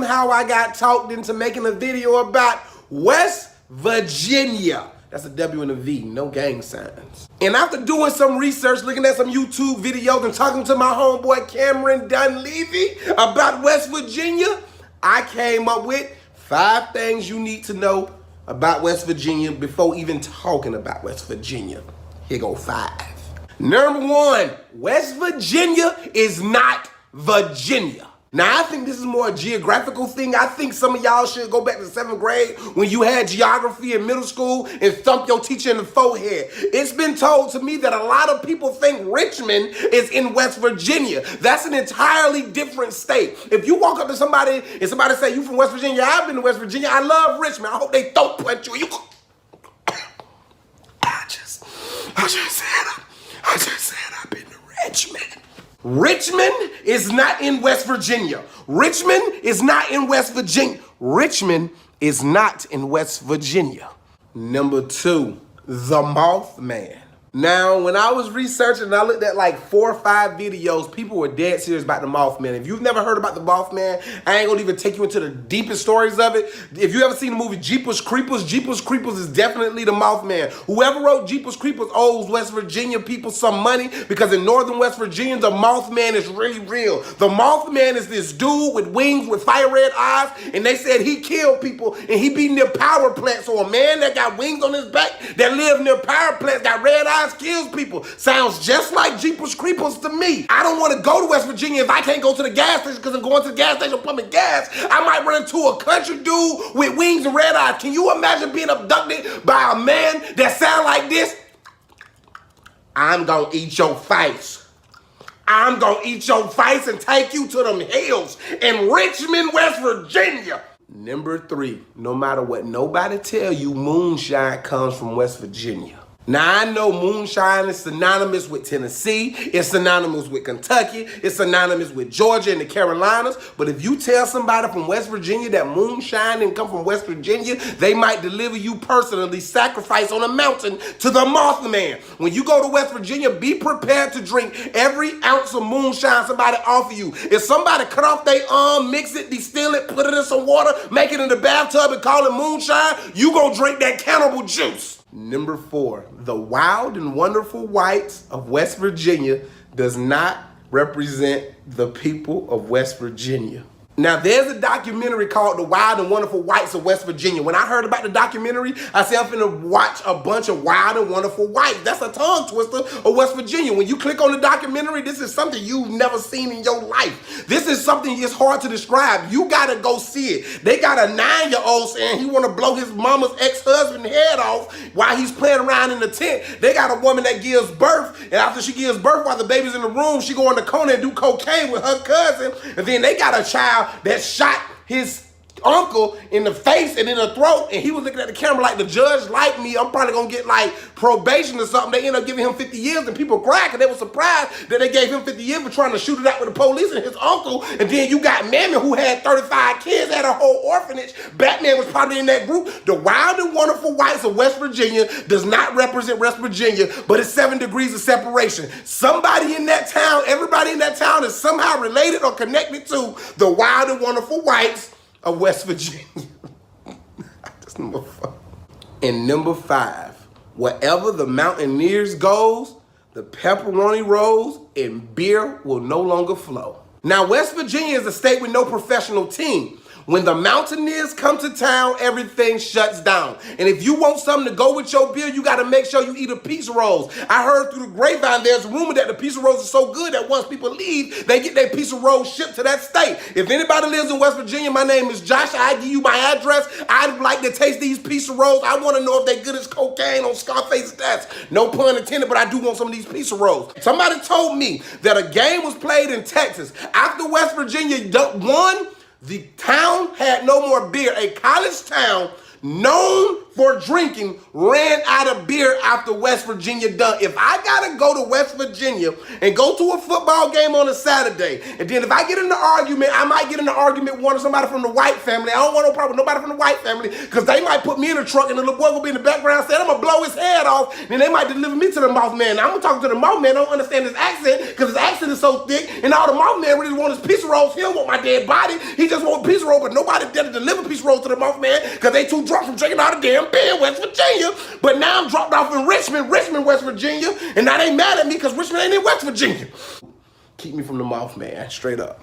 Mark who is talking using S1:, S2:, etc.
S1: somehow I got talked into making a video about West Virginia. That's a W and a V, no gang signs. And after doing some research, looking at some YouTube videos and talking to my homeboy Cameron Dunleavy about West Virginia, I came up with 5 things you need to know about West Virginia before even talking about West Virginia. Here go 5. Number 1, West Virginia is not Virginia. Now, I think this is more a geographical thing. I think some of y'all should go back to 7th grade when you had geography in middle school and thump your teacher in the forehead. It's been told to me that a lot of people think Richmond is in West Virginia. That's an entirely different state. If you walk up to somebody and somebody say, you from West Virginia? I've been to West Virginia. I love Richmond. I hope they throat punch you. I just said I've been to Richmond. Richmond is not in West Virginia. Richmond is not in West Virginia. Richmond is not in West Virginia. Number 2, the Moth Man. Now, when I was researching and I looked at like 4 or 5 videos, people were dead serious about the Moth Man. If you've never heard about the Moth Man, I ain't gonna even take you into the deepest stories of it. If you ever seen the movie Jeepers Creepers, Jeepers Creepers is definitely the Moth Man. Whoever wrote Jeepers Creepers owes West Virginia people some money because in northern West Virginia, the Moth Man is really real. The Moth Man is this dude with wings with fire red eyes, and they said he killed people and he be near power plants. So a man that got wings on his back that live near power plants got red eyes kills people. Sounds just like Jeepers Creepers to me. I don't want to go to West Virginia if I can't go to the gas station because I'm going to the gas station pumping gas. I might run into a country dude with wings and red eyes. Can you imagine being abducted by a man that sound like this? I'm gonna eat your face. I'm gonna eat your face and take you to them hills in Richmond, West Virginia. Number 3, no matter what nobody tell you, moonshine comes from West Virginia. Now, I know moonshine is synonymous with Tennessee, it's synonymous with Kentucky, it's synonymous with Georgia and the Carolinas, but if you tell somebody from West Virginia that moonshine didn't come from West Virginia, they might deliver you personally sacrifice on a mountain to the Moth Man. When you go to West Virginia, be prepared to drink every ounce of moonshine somebody offer you. If somebody cut off their arm, mix it, distill it, put it in some water, make it in the bathtub and call it moonshine, you gonna drink that cannibal juice. Number 4, the wild and wonderful whites of West Virginia does not represent the people of West Virginia. Now, there's a documentary called The Wild and Wonderful Whites of West Virginia. When I heard about the documentary, I said I'm finna watch a bunch of wild and wonderful whites. That's a tongue twister of West Virginia. When you click on the documentary, this is something you've never seen in your life. This is something it's hard to describe. You gotta go see it. They got a 9-year-old saying he wanna blow his mama's ex-husband head off while he's playing around in the tent. They got a woman that gives birth, and after she gives birth while the baby's in the room, she go in the corner and do cocaine with her cousin, and then they got a child that shot his uncle in the face and in the throat, and he was looking at the camera like, the judge like me, I'm probably gonna get like probation or something. They ended up giving him 50 years, and people cried because they were surprised that they gave him 50 years for trying to shoot it out with the police and his uncle. And then you got Mammy, who had 35 kids, had a whole orphanage. Batman was probably in that group. The wild and wonderful whites of West Virginia does not represent West Virginia, but it's 7 degrees of separation. Somebody in that town, everybody in that town is somehow related or connected to the wild and wonderful whites of West Virginia. That's number 4. And number 5, wherever the Mountaineers goes, the pepperoni rolls and beer will no longer flow. Now, West Virginia is a state with no professional team. When the Mountaineers come to town, everything shuts down. And if you want something to go with your beer, you got to make sure you eat a pizza rolls. I heard through the grapevine there's a rumor that the pizza rolls are so good that once people leave, they get their pizza rolls shipped to that state. If anybody lives in West Virginia, my name is Josh. I give you my address. I'd like to taste these pizza rolls. I want to know if they're good as cocaine on Scarface's stats. No pun intended, but I do want some of these pizza rolls. Somebody told me that a game was played in Texas. After West Virginia won, the town had no more beer. A college town known for drinking ran out of beer after West Virginia done. If I gotta go to West Virginia and go to a football game on a Saturday, and then if I get in an argument, I might get in an argument with one of somebody from the white family. I don't want no problem with nobody from the white family, because they might put me in a truck and the little boy will be in the background saying, I'm gonna blow his head off, and they might deliver me to the Moth Man. Now, I'm gonna talk to the Moth Man. I don't understand his accent, because his accent is so thick, and all the Moth Man really want is pizza rolls. He don't want my dead body. He just want pizza roll, but nobody dare to deliver pizza rolls to the Moth Man, because they too drunk from drinking all the damn beer in West Virginia. But now I'm dropped off in Richmond, West Virginia, and now they mad at me because Richmond ain't in West Virginia. Keep me from the Moth Man, straight up.